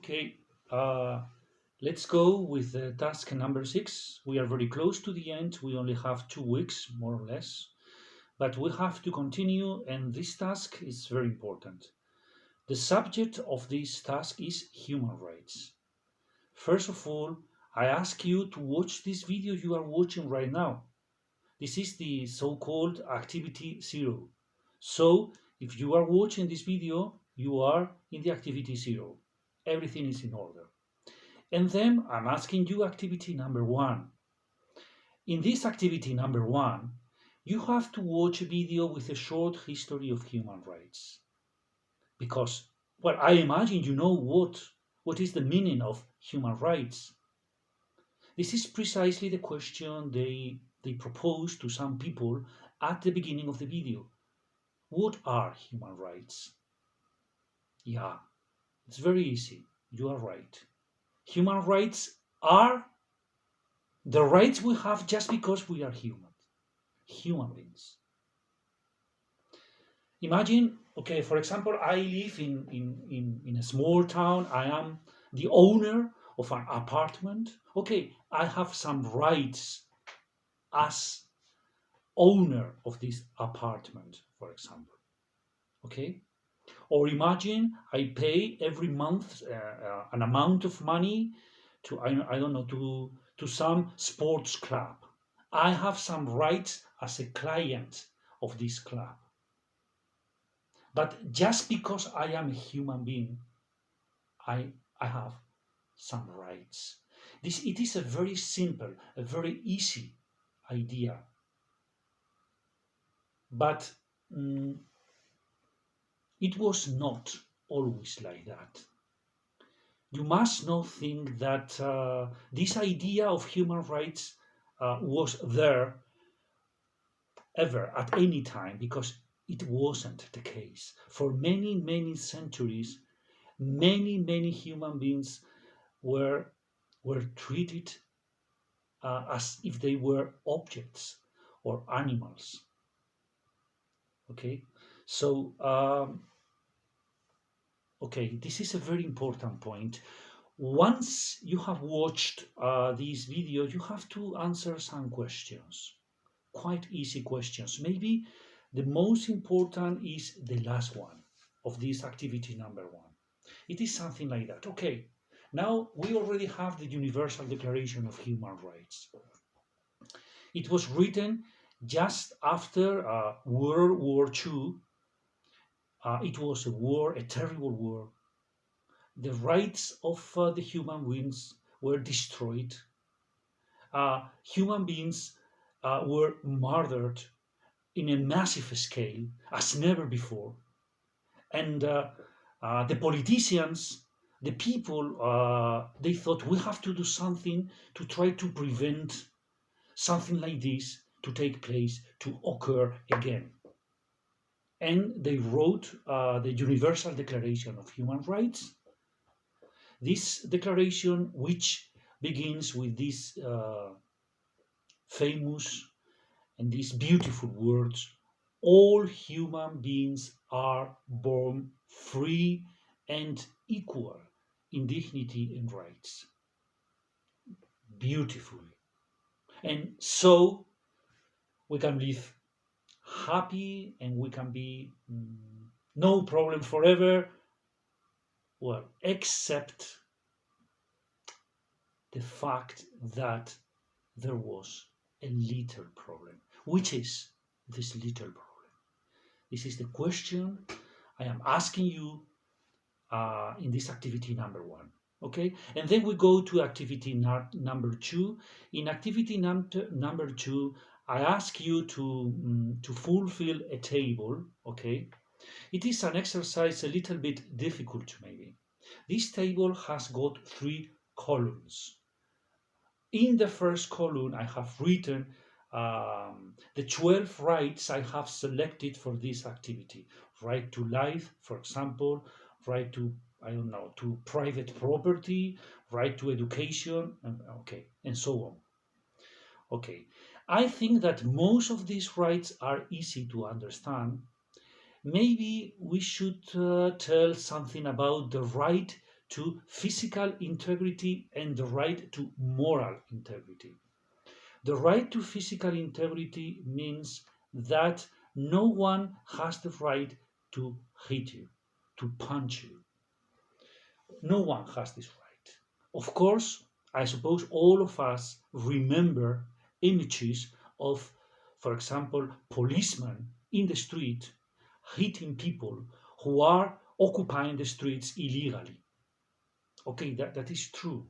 Okay, let's go with task number 6. We are very close to the end. We only have 2 weeks, more or less, but we have to continue, and this task is very important. The subject of this task is human rights. First of all, I ask you to watch this video you are watching right now. This is the so-called activity 0. So, if you are watching this video, you are in the activity 0. Everything is in order. And then I'm asking you activity number 1. In this activity number 1, you have to watch a video with a short history of human rights. Because, well, I imagine you know what is the meaning of human rights. This is precisely the question they propose to some people at the beginning of the video. What are human rights? Yeah, it's very easy. You are right. Human rights are the rights we have just because we are human beings. Imagine, okay, for example, I live in a small town. I am the owner of an apartment. Okay, I have some rights as owner of this apartment, for example. Okay, or imagine I pay every month an amount of money to I don't know to some sports club. I have some rights as a client of this club. But just because I am a human being, I have some rights. It is a very simple, a very easy idea. But mm, it was not always like that. You must not think that this idea of human rights was there ever at any time, because it wasn't the case. For many, many centuries, many human beings were were treated as if they were objects or animals. Okay, so okay, this is a very important point. Once you have watched this video, you have to answer some questions, quite easy questions. Maybe the most important is the last one of this activity number 1. It is something like that. Okay, now we already have the Universal Declaration of Human Rights. It was written just after World War II. It was a war, a terrible war. The rights of the human beings were destroyed. Human beings were murdered in a massive scale as never before. And the politicians, the people, they thought we have to do something to try to prevent something like this to take place, to occur again. And they wrote the Universal Declaration of Human Rights. This declaration, which begins with these famous and these beautiful words: all human beings are born free and equal in dignity and rights. Beautifully. And so we can live happy and we can be no problem forever. Well, except the fact that there was a little problem. Which is this little problem? This is the question I am asking you in this activity number 1. Okay, and then we go to activity number 2. In activity number 2, I ask you to fulfill a table. Okay, it is an exercise a little bit difficult maybe. This table has got 3 columns. In the first column, I have written the 12 rights I have selected for this activity. Right to life, for example, right to, I don't know, to private property, right to education, and, okay, and so on. Okay, I think that most of these rights are easy to understand. Maybe we should tell something about the right to physical integrity and the right to moral integrity. The right to physical integrity means that no one has the right to hit you, to punch you. No one has this right. Of course, I suppose all of us remember images of, for example, policemen in the street hitting people who are occupying the streets illegally. Okay, that is true.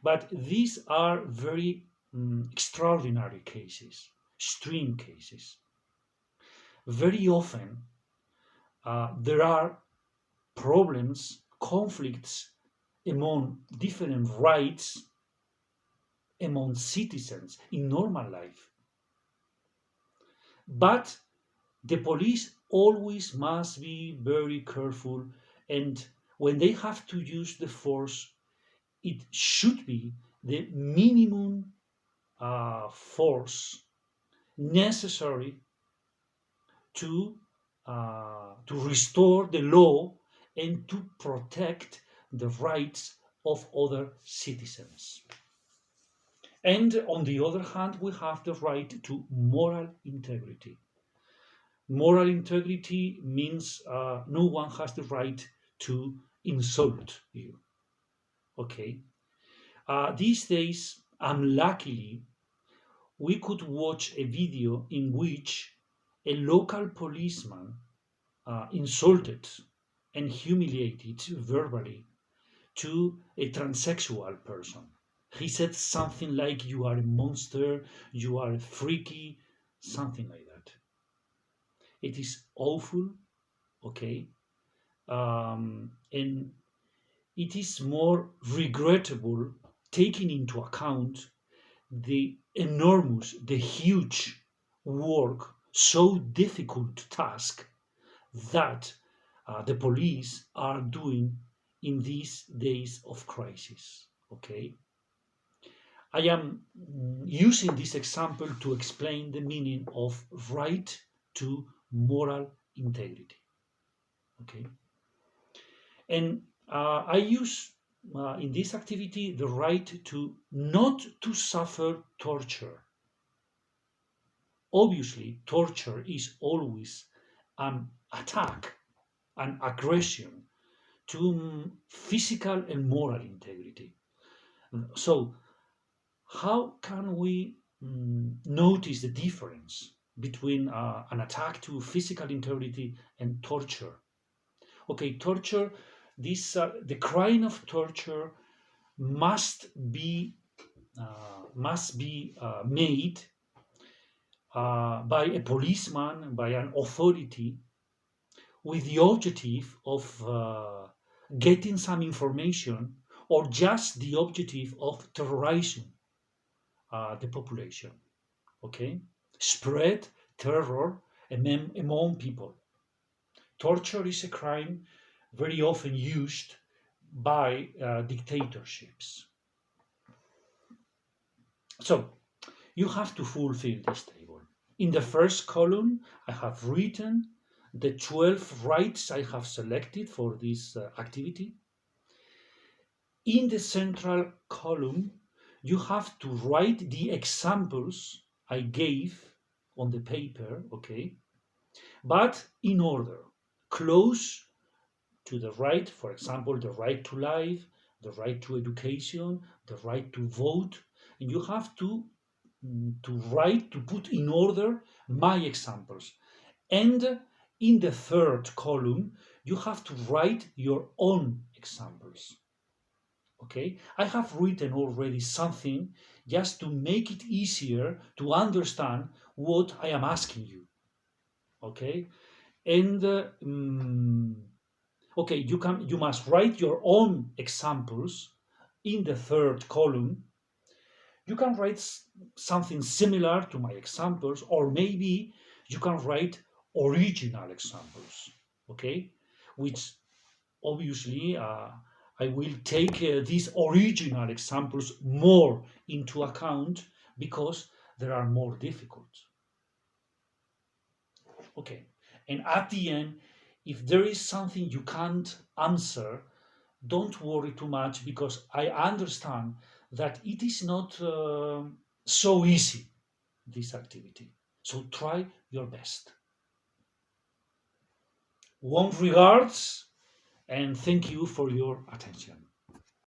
But these are very extraordinary cases, extreme cases. Very often, there are problems, conflicts among different rights among citizens in normal life. But the police always must be very careful, and when they have to use the force, it should be the minimum force necessary to restore the law and to protect the rights of other citizens. And on the other hand, we have the right to moral integrity. Moral integrity means no one has the right to insult you. Okay. These days, unluckily, we could watch a video in which a local policeman insulted and humiliated verbally to a transsexual person. He said something like, "You are a monster, you are a freaky," something like that. It is awful, okay? And it is more regrettable taking into account the enormous, the huge work, so difficult task that the police are doing in these days of crisis. Okay, I am using this example to explain the meaning of right to moral integrity. Okay, and I use in this activity the right to not to suffer torture. Obviously, torture is always an attack, an aggression to physical and moral integrity. So, how can we notice the difference between an attack to physical integrity and torture? Okay, torture. This the crime of torture must be made by a policeman, by an authority, with the objective of getting some information or just the objective of terrorizing the population. Okay, spread terror among people. Torture is a crime very often used by dictatorships. So you have to fulfill this table. In the first column, I have written the 12 rights I have selected for this activity. In the central column, you have to write the examples I gave on the paper, okay? But in order, close to the right, for example, the right to life, the right to education, the right to vote, and you have to write, to put in order my examples. And in the third column, you have to write your own examples. Okay, I have written already something just to make it easier to understand what I am asking you. Okay, and okay, you must write your own examples in the third column. You can write something similar to my examples, or maybe you can write original examples. Okay, which obviously I will take these original examples more into account because they are more difficult. Okay, and at the end, if there is something you can't answer, don't worry too much, because I understand that it is not so easy, this activity. So try your best. Warm regards, and thank you for your attention.